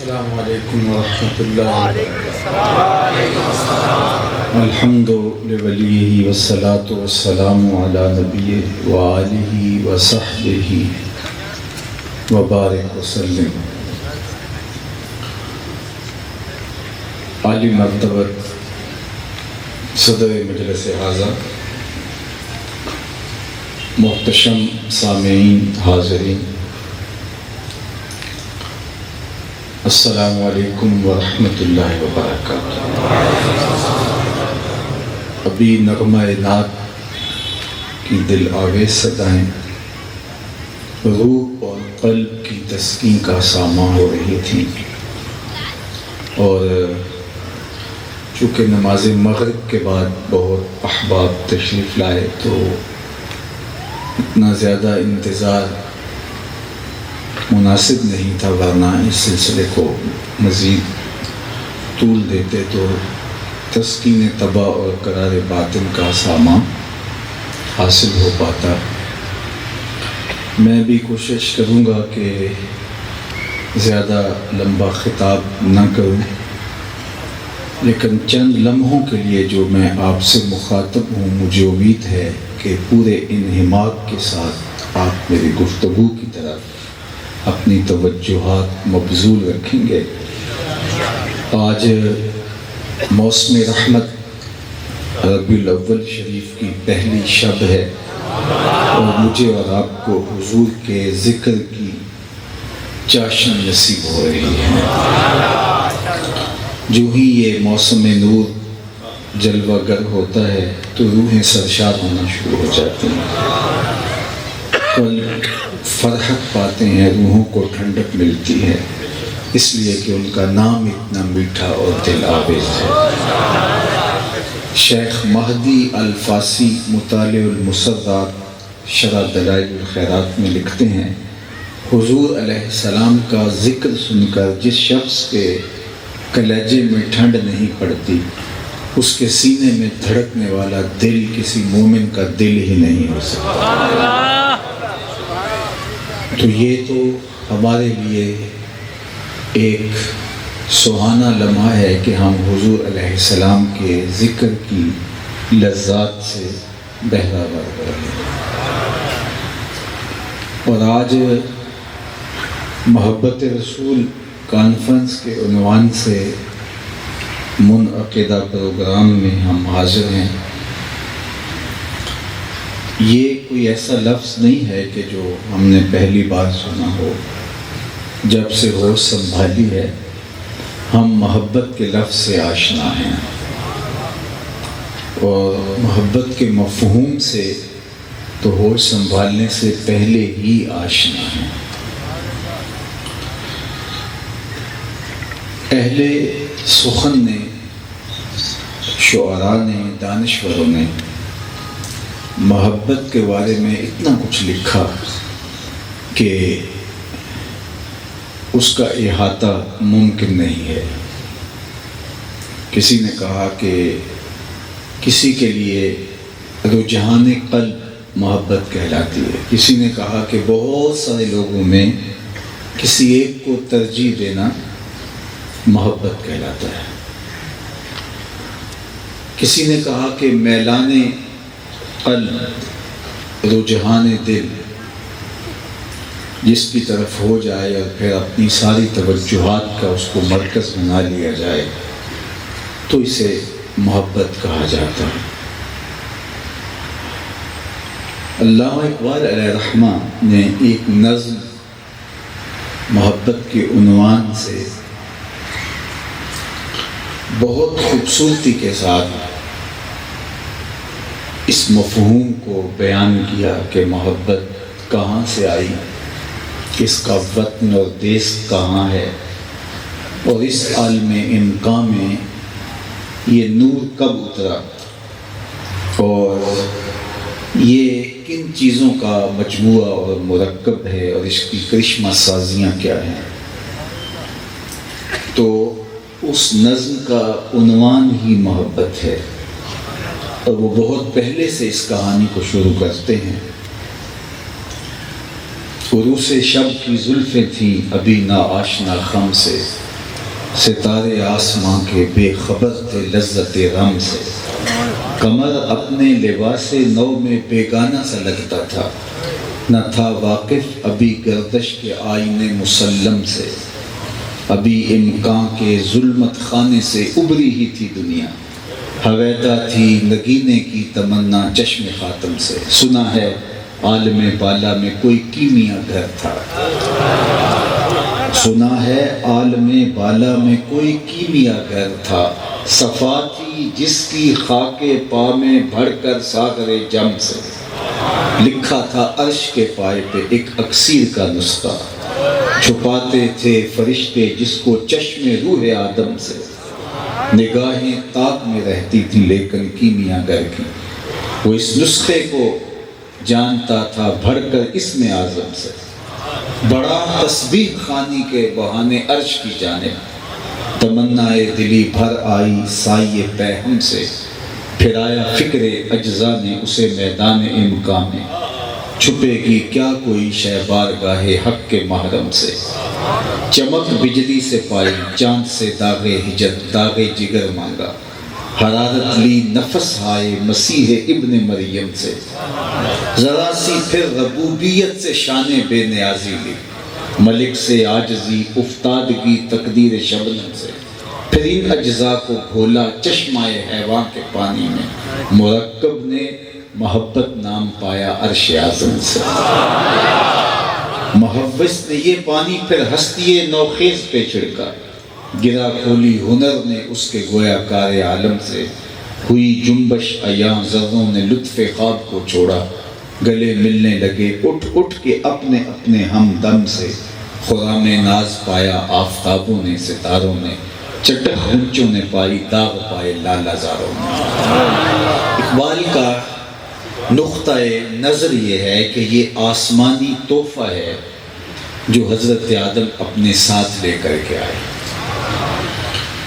السلام علیکم ورحمۃ اللہ الحمد لولیہ والصلاة والسلام علی نبیہ وآلہ وصحبہ وبارک وسلم۔ عالی مرتبت صدر مجلس اعظم، محتشم سامعین حاضرین، السلام علیکم ورحمۃ اللہ وبرکاتہ۔ ابھی نغمہ نعت کی دل آویز صدائیں روح اور قلب کی تسکین کا ساماں ہو رہی تھی، اور چونکہ نماز مغرب کے بعد بہت احباب تشریف لائے تو اتنا زیادہ انتظار مناسب نہیں تھا، ورنہ اس سلسلے کو مزید طول دیتے تو تسکین طبع اور قرار باطن کا سامان حاصل ہو پاتا۔ میں بھی کوشش کروں گا کہ زیادہ لمبا خطاب نہ کروں، لیکن چند لمحوں کے لیے جو میں آپ سے مخاطب ہوں، مجھے امید ہے کہ پورے انہماک کے ساتھ آپ میری گفتگو کی طرف اپنی توجہات مبذول رکھیں گے۔ آج موسم رحمت ربیع الاول شریف کی پہلی شب ہے، اور مجھے اور آپ کو حضور کے ذکر کی چاشن نصیب ہو رہی ہے۔ جو ہی یہ موسم نور جلوہ گر ہوتا ہے تو روحیں سرشار ہونا شروع ہو جاتی ہیں، فرحت پاتے ہیں، روحوں کو ٹھنڈک ملتی ہے، اس لیے کہ ان کا نام اتنا میٹھا اور دل آویز ہے۔ شیخ مہدی الفاسی مطالع المسرات شرح دلائل الخیرات میں لکھتے ہیں، حضور علیہ السلام کا ذکر سن کر جس شخص کے کلیجے میں ٹھنڈ نہیں پڑتی، اس کے سینے میں دھڑکنے والا دل کسی مومن کا دل ہی نہیں ہو سکتا۔ تو یہ تو ہمارے لیے ایک سہانا لمحہ ہے کہ ہم حضور علیہ السلام کے ذکر کی لذات سے بہرہور ہو رہے ہیں۔ اور آج محبت رسول کانفرنس کے عنوان سے منعقدہ پروگرام میں ہم حاضر ہیں۔ یہ کوئی ایسا لفظ نہیں ہے کہ جو ہم نے پہلی بار سنا ہو، جب سے ہوش سنبھالی ہے ہم محبت کے لفظ سے آشنا ہیں، اور محبت کے مفہوم سے تو ہوش سنبھالنے سے پہلے ہی آشنا ہیں۔ اہل سخن نے، شعراء نے، دانشوروں نے محبت کے بارے میں اتنا کچھ لکھا کہ اس کا احاطہ ممکن نہیں ہے۔ کسی نے کہا کہ کسی کے لیے رجحان قلب محبت کہلاتی ہے، کسی نے کہا کہ بہت سارے لوگوں میں کسی ایک کو ترجیح دینا محبت کہلاتا ہے، کسی نے کہا کہ میلان قلب، رجحان دل جس کی طرف ہو جائے اور پھر اپنی ساری توجہات کا اس کو مرکز بنا لیا جائے تو اسے محبت کہا جاتا ہے۔ علامہ اقبال علیہ رحمہ نے ایک نظم محبت کے عنوان سے بہت خوبصورتی کے ساتھ اس مفہوم کو بیان کیا کہ محبت کہاں سے آئی، اس کا وطن اور دیس کہاں ہے، اور اس عالم امکان میں یہ نور کب اترا، اور یہ کن چیزوں کا مجموعہ اور مرکب ہے، اور اس کی کرشمہ سازیاں کیا ہیں۔ تو اس نظم کا عنوان ہی محبت ہے، اور وہ بہت پہلے سے اس کہانی کو شروع کرتے ہیں۔ عروس شب کی زلفیں تھیں ابھی نا آشنا خم سے، ستارے آسماں کے بے خبر تھے لذت رم سے، قمر اپنے لباس نو میں بیگانہ سا لگتا تھا، نہ تھا واقف ابھی گردش کے آئینے مسلم سے، ابھی امکان کے ظلمت خانے سے ابری ہی تھی دنیا، ہویدا تھی نگینے کی تمنا چشم خاتم سے۔ سنا ہے عالم بالا میں کوئی کیمیا گھر تھا، سنا ہے عالم بالا میں کوئی کیمیا گھر تھا، صفا تھی جس کی خاک پا میں بھر کر ساغر جم سے، لکھا تھا عرش کے پائے پہ ایک اکسیر کا نسخہ، چھپاتے تھے فرشتے جس کو چشم روح آدم سے، نگاہیں تاک میں رہتی تھی لیکن کیمیا گر کی، وہ اس نسخے کو جانتا تھا بھر کر اسم اعظم سے، بڑا تسبیح خوانی کے بہانے عرش کی جانب، تمنائے دلی بھر آئی سائے پہم سے، پھر آیا فکر اجزا نے اسے میدان امکان میں، چھپے گی کیا کوئی شے بارگاہ حق کے محرم سے، چمک بجلی سے پائی چاند سے داغ ہجر داغ جگر مانگا، حرارت لی نفس ہائے مسیح ابن مریم سے، ذرا سی پھر ربوبیت سے شان بے نیازی لی، ملک سے عاجزی افتادگی تقدیر شبنم سے، پھر ان اجزاء کو گھولا چشمہ حیوان کے پانی میں، مرکب نے محبت نام پایا عرش اعظم سے، محوث نے یہ پانی پھر ہستی نوخیز پہ چھڑکا، گرا کھولی ہنر نے اس کے گویا کار عالم سے، ہوئی جنبش ایاں ذروں نے لطف خواب کو چھوڑا، گلے ملنے لگے اٹھ اٹھ کے اپنے اپنے ہمدم سے، خرام ناز پایا آفتابوں نے ستاروں نے، چٹک ہنچوں نے پائی داغ پائے لالا زاروں نے۔ اقبال کا نقطہ نظر یہ ہے کہ یہ آسمانی تحفہ ہے جو حضرت آدم اپنے ساتھ لے کر کے آئے،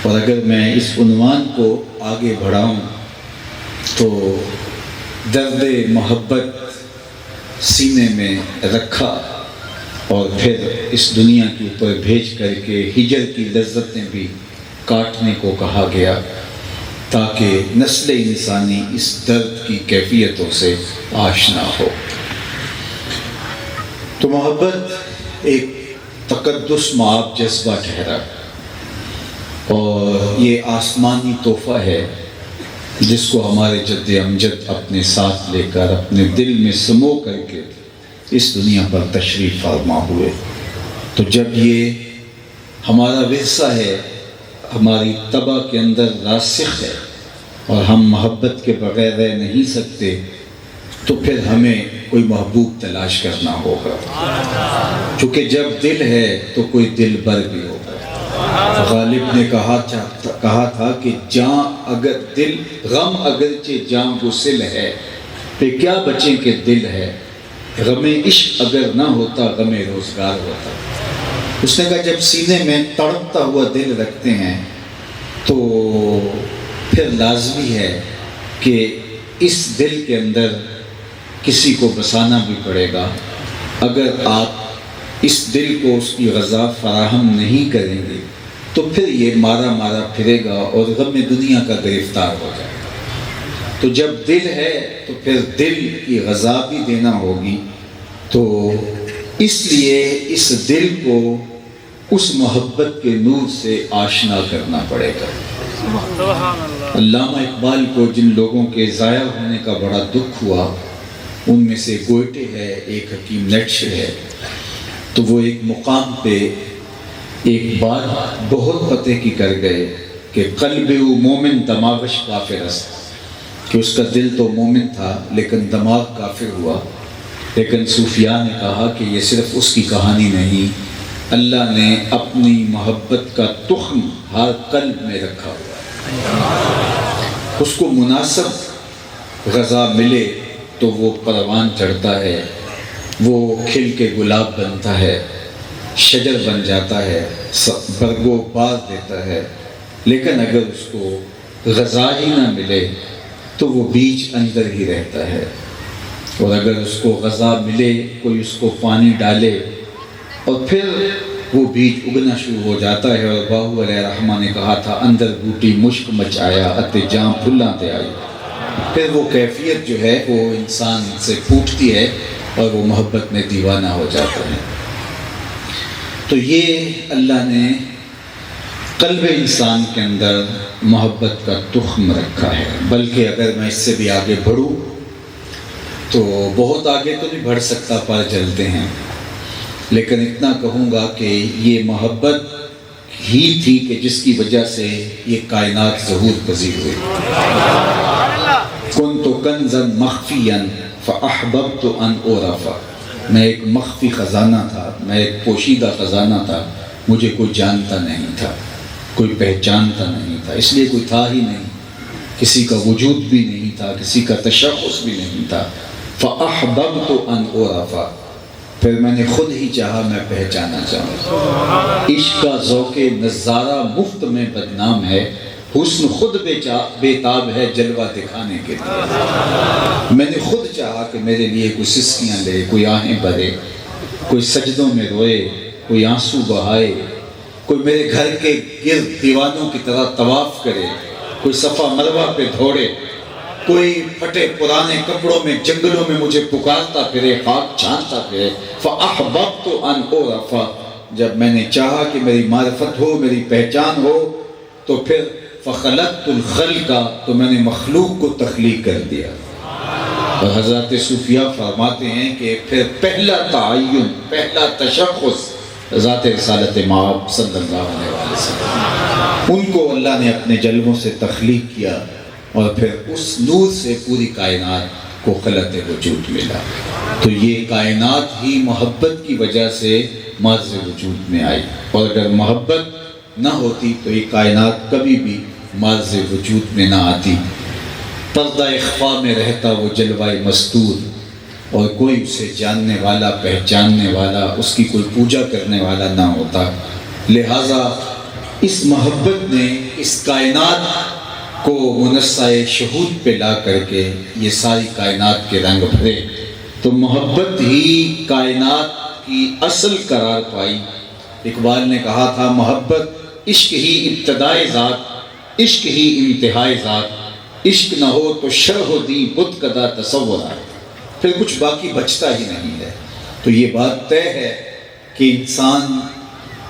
اور اگر میں اس عنوان کو آگے بڑھاؤں تو درد محبت سینے میں رکھا اور پھر اس دنیا کے اوپر بھیج کر کے ہجر کی لذتیں بھی کاٹنے کو کہا گیا تاکہ نسل انسانی اس درد کی کیفیتوں سے آشنا ہو۔ تو محبت ایک تقدس مآب جذبہ ٹھہرا اور یہ آسمانی تحفہ ہے جس کو ہمارے جد امجد اپنے ساتھ لے کر اپنے دل میں سمو کر کے اس دنیا پر تشریف فرما ہوئے۔ تو جب یہ ہمارا ورثہ ہے، ہماری طبع کے اندر راسخ ہے اور ہم محبت کے بغیر رہ نہیں سکتے، تو پھر ہمیں کوئی محبوب تلاش کرنا ہوگا، چونکہ جب دل ہے تو کوئی دل بر بھی ہوگا۔ غالب نے کہا تھا کہ جاں اگر دل غم اگرچہ جاں گسل ہے، پہ کیا بچیں کہ دل ہے، غم عشق اگر نہ ہوتا غم روزگار ہوتا۔ اس نے کہا جب سینے میں تڑپتا ہوا دل رکھتے ہیں تو پھر لازمی ہے کہ اس دل کے اندر کسی کو بسانا بھی پڑے گا۔ اگر آپ اس دل کو اس کی غذا فراہم نہیں کریں گے تو پھر یہ مارا مارا پھرے گا اور غم دنیا کا گرفتار ہو جائے گا۔ تو جب دل ہے تو پھر دل کی غذا بھی دینا ہوگی، تو اس لیے اس دل کو اس محبت کے نور سے آشنا کرنا پڑے گا۔ علامہ اقبال کو جن لوگوں کے ضائع ہونے کا بڑا دکھ ہوا ان میں سے گوئٹے ہے، ایک حکیم نیٹشے ہے، تو وہ ایک مقام پہ ایک بات بہت پتے کی کر گئے کہ قلب مومن دماغش کافر است، کہ اس کا دل تو مومن تھا لیکن دماغ کافر ہوا۔ لیکن صوفیاء نے کہا کہ یہ صرف اس کی کہانی نہیں، اللہ نے اپنی محبت کا تخم ہر قلب میں رکھا ہوا ہے، اس کو مناسب غذا ملے تو وہ پروان چڑھتا ہے، وہ کھل کے گلاب بنتا ہے، شجر بن جاتا ہے، برگو باز دیتا ہے۔ لیکن اگر اس کو غذا ہی نہ ملے تو وہ بیج اندر ہی رہتا ہے، اور اگر اس کو غذا ملے، کوئی اس کو پانی ڈالے اور پھر وہ بیج اگنا شروع ہو جاتا ہے، اور باہو علیہ الرحمہ نے کہا تھا اندر بوٹی مشک مچ آیا اتے جاں پھلاں تے آئی۔ پھر وہ کیفیت جو ہے وہ انسان سے پھوٹتی ہے اور وہ محبت میں دیوانہ ہو جاتا ہے۔ تو یہ اللہ نے قلب انسان کے اندر محبت کا تخم رکھا ہے۔ بلکہ اگر میں اس سے بھی آگے بڑھوں تو بہت آگے تو نہیں بڑھ سکتا، پر جلتے ہیں، لیکن اتنا کہوں گا کہ یہ محبت ہی تھی کہ جس کی وجہ سے یہ کائنات ظہور پذیر ہوئی۔ کنت کنزا مخفیا فاحببت ان اعرف، میں ایک مخفی خزانہ تھا، میں ایک پوشیدہ خزانہ تھا، مجھے کوئی جانتا نہیں تھا، کوئی پہچانتا نہیں تھا، اس لیے کوئی تھا ہی نہیں، کسی کا وجود بھی نہیں تھا، کسی کا تشخص بھی نہیں تھا۔ فاحببت ان اعرف، پھر میں نے خود ہی چاہا میں پہچانا چاہوں۔ عشق کا ذوق نظارہ مفت میں بدنام ہے، حسن خود بے تاب ہے جلوہ دکھانے کے لیے۔ میں نے خود چاہا کہ میرے لیے کوئی سسکیاں لے، کوئی آہیں بھرے، کوئی سجدوں میں روئے، کوئی آنسو بہائے، کوئی میرے گھر کے گرد دیوانوں کی طرح طواف کرے، کوئی صفا مروہ پہ دھوڑے، کوئی پھٹے پرانے کپڑوں میں جنگلوں میں مجھے پکارتا پھرے، خاک چھانتا پھرے۔ فَأَحْبَبْتُ أَنْ أُعْرَفَ، جب میں نے چاہا کہ میری معرفت ہو، میری پہچان ہو، تو پھر فَخَلَقْتُ الْخَلْقَ، تو میں نے مخلوق کو تخلیق کر دیا۔ اور حضرات صوفیاء فرماتے ہیں کہ پھر پہلا تعین، پہلا تشخص ذات رسالت مآب صلی اللہ علیہ وسلم، ان کو اللہ نے اپنے جلووں سے تخلیق کیا، اور پھر اس نور سے پوری کائنات کو خلقت وجود ملا۔ تو یہ کائنات ہی محبت کی وجہ سے مرز وجود میں آئی، اور اگر محبت نہ ہوتی تو یہ کائنات کبھی بھی مرز وجود میں نہ آتی۔ پردہ اخفا میں رہتا وہ جلوہ مستور، اور کوئی اسے جاننے والا، پہچاننے والا، اس کی کوئی پوجا کرنے والا نہ ہوتا۔ لہٰذا اس محبت نے اس کائنات کو منصہ شہود پہ لا کر کے یہ ساری کائنات کے رنگ بھرے۔ تو محبت ہی کائنات کی اصل قرار پائی۔ اقبال نے کہا تھا محبت عشق ہی ابتدائے ذات، عشق ہی انتہائے ذات، عشق نہ ہو تو شرح دی بت کدا تصور ہے، پھر کچھ باقی بچتا ہی نہیں ہے۔ تو یہ بات طے ہے کہ انسان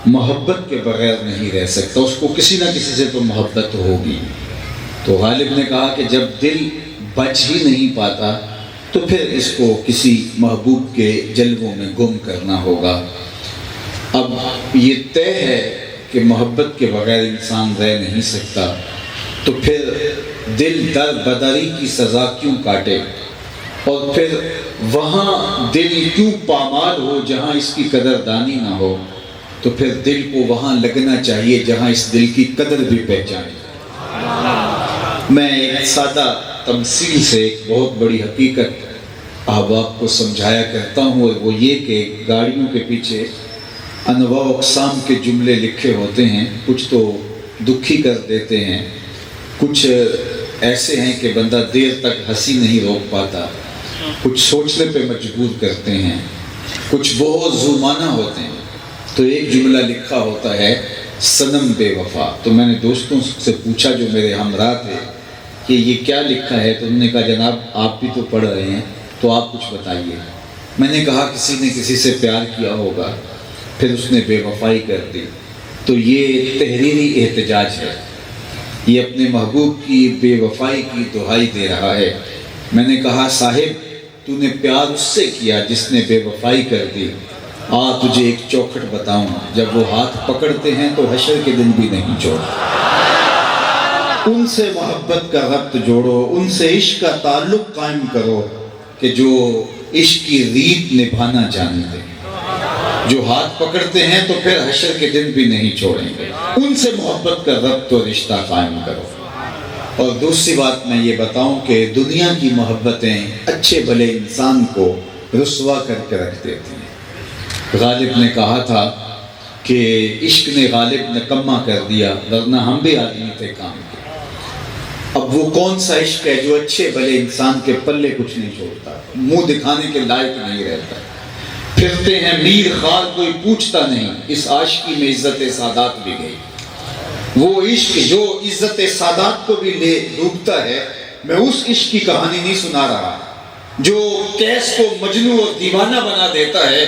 محبت کے بغیر نہیں رہ سکتا، اس کو کسی نہ کسی سے تو محبت ہوگی۔ تو غالب نے کہا کہ جب دل بچ ہی نہیں پاتا تو پھر اس کو کسی محبوب کے جلووں میں گم کرنا ہوگا۔ اب یہ طے ہے کہ محبت کے بغیر انسان رہ نہیں سکتا، تو پھر دل در بدری کی سزا کیوں کاٹے، اور پھر وہاں دل کیوں پامال ہو جہاں اس کی قدردانی نہ ہو، تو پھر دل کو وہاں لگنا چاہیے جہاں اس دل کی قدر بھی پہچانے۔ میں ایک سادہ تمثیل سے ایک بہت بڑی حقیقت احباب کو سمجھایا کرتا ہوں، اور وہ یہ کہ گاڑیوں کے پیچھے انواع و اقسام کے جملے لکھے ہوتے ہیں، کچھ تو دکھی کر دیتے ہیں، کچھ ایسے ہیں کہ بندہ دیر تک ہنسی نہیں روک پاتا، کچھ سوچنے پہ مجبور کرتے ہیں، کچھ بہت ذو معنی ہوتے ہیں۔ تو ایک جملہ لکھا ہوتا ہے صنم بے وفا۔ تو میں نے دوستوں سے پوچھا جو میرے ہمراہ تھے کہ یہ کیا لکھا ہے، تو انہوں نے کہا جناب آپ بھی تو پڑھ رہے ہیں تو آپ کچھ بتائیے۔ میں نے کہا کسی نے کسی سے پیار کیا ہوگا، پھر اس نے بے وفائی کر دی، تو یہ تحریری احتجاج ہے، یہ اپنے محبوب کی بے وفائی کی دہائی دے رہا ہے۔ میں نے کہا صاحب تو نے پیار اس سے کیا جس نے بے وفائی کر دی، آ تجھے ایک چوکھٹ بتاؤں، جب وہ ہاتھ پکڑتے ہیں تو حشر کے دن بھی نہیں چھوڑتے۔ ان سے محبت کا ربط جوڑو، ان سے عشق کا تعلق قائم کرو کہ جو عشق کی ریت نبھانا جانتے ہیں، جو ہاتھ پکڑتے ہیں تو پھر حشر کے دن بھی نہیں چھوڑیں گے۔ ان سے محبت کا ربط و رشتہ قائم کرو۔ اور دوسری بات میں یہ بتاؤں کہ دنیا کی محبتیں اچھے بھلے انسان کو رسوا کر کے رکھ دیتی ہیں۔ غالب نے کہا تھا کہ عشق نے غالب نکما کر دیا، ورنہ ہم بھی آدمی تھے کام کے۔ اب وہ کون سا عشق ہے جو اچھے بھلے انسان کے پلے کچھ نہیں چھوڑتا، منہ دکھانے کے لائق نہیں رہتا؟ پھرتے ہیں میر خار کوئی پوچھتا نہیں، اس عاشقی میں عزت سادات بھی گئی۔ وہ عشق جو عزت سادات کو بھی لے ڈوبتا ہے، میں اس عشق کی کہانی نہیں سنا رہا جو کیس کو مجنون اور دیوانہ بنا دیتا ہے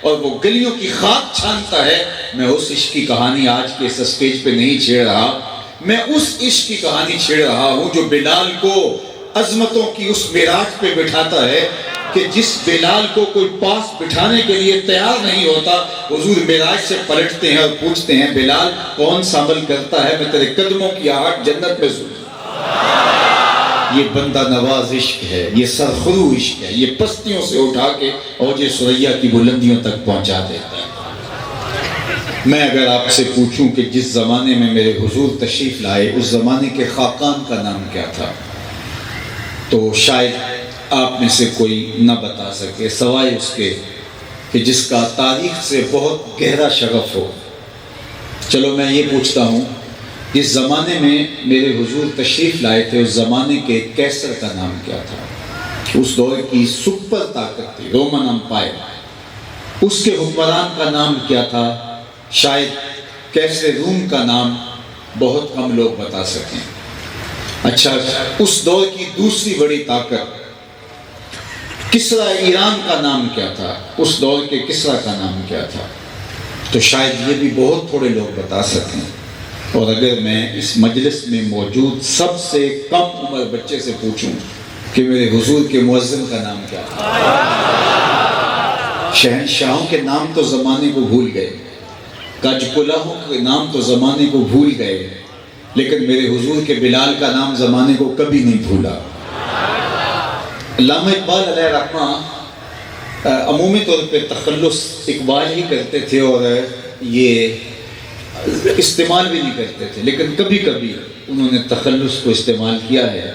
اور وہ گلیوں کی خاک چھانتا ہے۔ میں اس عشق کی کہانی آج کے اس اسٹیج پہ نہیں چھیڑ رہا، میں اس عشق کی کہانی چھیڑ رہا ہوں جو بلال کو عظمتوں کی اس معراج پہ بٹھاتا ہے کہ جس بلال کو کوئی پاس بٹھانے کے لیے تیار نہیں ہوتا، حضور معراج سے پلٹتے ہیں اور پوچھتے ہیں بلال کون سا عمل کرتا ہے میں تیرے قدموں کی آہٹ جنت میں سنوں۔ یہ بندہ نواز عشق ہے، یہ سرخرو عشق ہے، یہ پستیوں سے اٹھا کے اوج ثریا کی بلندیوں تک پہنچا دیتا ہے۔ میں اگر آپ سے پوچھوں کہ جس زمانے میں میرے حضور تشریف لائے اس زمانے کے خاقان کا نام کیا تھا، تو شاید آپ میں سے کوئی نہ بتا سکے سوائے اس کے کہ جس کا تاریخ سے بہت گہرا شغف ہو۔ چلو میں یہ پوچھتا ہوں، جس زمانے میں میرے حضور تشریف لائے تھے اس زمانے کے کیسر کا نام کیا تھا؟ اس دور کی سپر طاقت تھی رومن امپائر، اس کے حکمران کا نام کیا تھا؟ شاید کیسر روم کا نام بہت کم لوگ بتا سکیں۔ اچھا، اس دور کی دوسری بڑی طاقت کسرا ایران کا نام کیا تھا؟ اس دور کے کسرا کا نام کیا تھا؟ تو شاید یہ بھی بہت تھوڑے لوگ بتا سکیں۔ اور اگر میں اس مجلس میں موجود سب سے کم عمر بچے سے پوچھوں کہ میرے حضور کے مؤذن کا نام کیا تھا؟ شہنشاہوں کے نام تو زمانے کو بھول گئے، کج کلاہوں کے نام تو زمانے کو بھول گئے، لیکن میرے حضور کے بلال کا نام زمانے کو کبھی نہیں بھولا۔ علامہ اقبال علیہ الرحمہ عمومی طور پہ تخلص اقبال ہی کرتے تھے اور یہ استعمال بھی نہیں کرتے تھے، لیکن کبھی کبھی انہوں نے تخلص کو استعمال کیا ہے،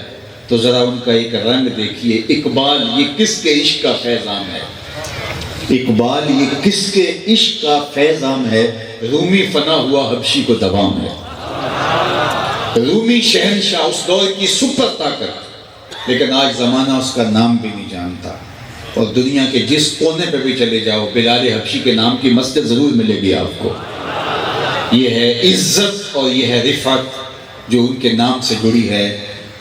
تو ذرا ان کا ایک رنگ دیکھیے۔ اقبال یہ کس کے عشق کا فیضان ہے؟ اقبال یہ کس کے عشق کا فیضان ہے؟ رومی فنا ہوا حبشی کو دوام ہے۔ رومی شہنشاہ اس دور کی سپر طاقت، لیکن آج زمانہ اس کا نام بھی نہیں جانتا، اور دنیا کے جس کونے پہ بھی چلے جاؤ بلال حبشی کے نام کی مسجد ضرور ملے گی آپ کو۔ یہ ہے عزت اور یہ ہے رفعت جو ان کے نام سے جڑی ہے،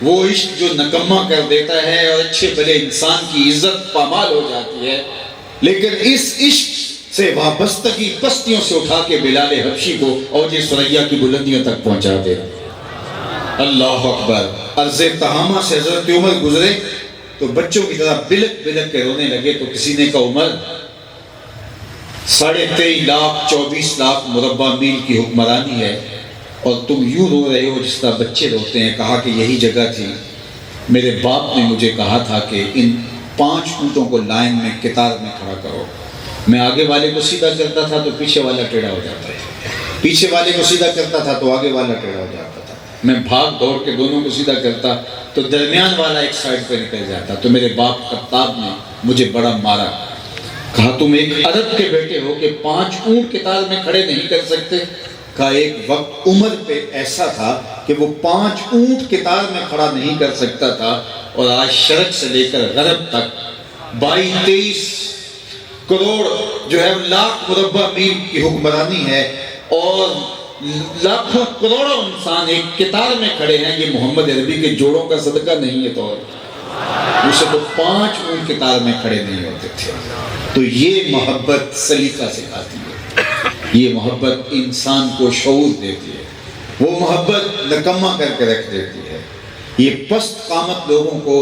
وہ عشق جو نکمہ کر دیتا ہے اور اچھے بھلے انسان کی عزت پامال ہو جاتی ہے، لیکن اس عشق سے وابستگی پستیوں سے اٹھا کے بلال حبشی کو اوج ثریا کی بلندیوں تک پہنچا دے۔ اللہ اکبر۔ عرض تہامہ سے حضرت عمر گزرے تو بچوں کی طرح بلک بلک کے رونے لگے، تو کسی نے کہا عمر 23.5 لاکھ 24 لاکھ مربع میل کی حکمرانی ہے اور تم یوں رو رہے ہو جس طرح بچے روتے ہیں۔ کہا کہ یہی جگہ تھی، میرے باپ نے مجھے کہا تھا کہ ان 5 اونٹوں کو لائن میں قطار میں کھڑا کرو، میں آگے والے کو سیدھا کرتا تھا تو پیچھے والا ٹیڑھا ہو جاتا تھا، پیچھے والے کو سیدھا کرتا تھا تو آگے والا ٹیڑھا ہو جاتا تھا، میں بھاگ دوڑ کے دونوں کو سیدھا کرتا تو درمیان والا ایک سائڈ پہ نکل جاتا۔ تو میرے باپ خطاب نے مجھے بڑا مارا، کہا تم ایک عرب کے بیٹے ہو کہ 5 اونٹ قطار میں کھڑے نہیں کر سکتے؟ کہا ایک وقت عمر پہ ایسا تھا کہ وہ 5 اونٹ قطار میں کھڑا نہیں کر سکتا تھا، اور آج شرق سے لے کر غرب تک 22-23 کروڑ جو ہے لاکھ مربع میل کی حکمرانی ہے، اور لاکھوں کروڑوں انسان ایک قطار میں کھڑے ہیں۔ یہ محمد عربی کے جوڑوں کا صدقہ نہیں ہے، تو اسے تو 5 اونٹ قطار میں کھڑے نہیں ہوتے تھے۔ تو یہ محبت سلیقہ سکھاتی ہے، یہ محبت انسان کو شعور دیتی ہے، وہ محبت نکمہ کر کے رکھ دیتی ہے، یہ پست قامت لوگوں کو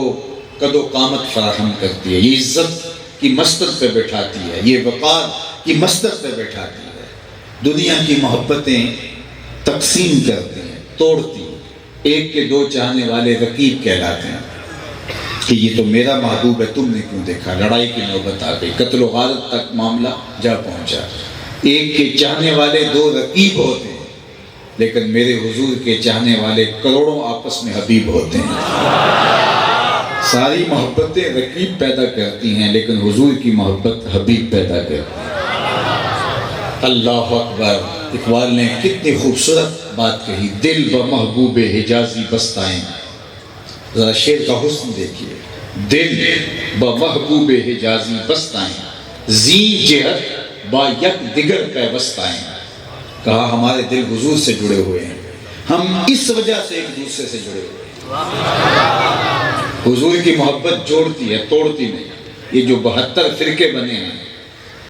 قد و قامت فراہم کرتی ہے، یہ عزت کی مستد پہ بٹھاتی ہے، یہ وقار کی مستد پہ بٹھاتی ہے۔ دنیا کی محبتیں تقسیم کرتی ہیں، توڑتی ہیں، ایک کے 2 چاہنے والے رقیب کہلاتے ہیں کہ یہ تو میرا محبوب ہے، تم نے کیوں دیکھا؟ لڑائی کی نوبت آ گئی، قتل و غارت تک معاملہ جا پہنچا۔ ایک کے چاہنے والے 2 رقیب ہوتے ہیں، لیکن میرے حضور کے چاہنے والے کروڑوں آپس میں حبیب ہوتے ہیں۔ ساری محبتیں رقیب پیدا کرتی ہیں، لیکن حضور کی محبت حبیب پیدا کرتی ہے۔ اللہ اکبر۔ اقبال نے کتنی خوبصورت بات کہی، دل و محبوب حجازی بستائیں۔ ذرا شعر کا حسن دیکھیے، دل و محبوب حجازی بستائیں، زی جہت با یک دیگر پیوست آئیں. کہا ہمارے دل حضور سے جڑے ہوئے ہیں، ہم اس وجہ سے ایک دوسرے سے جڑے ہوئے ہیں. حضور کی محبت جوڑتی ہے، توڑتی نہیں. یہ جو 72 فرقے بنے ہیں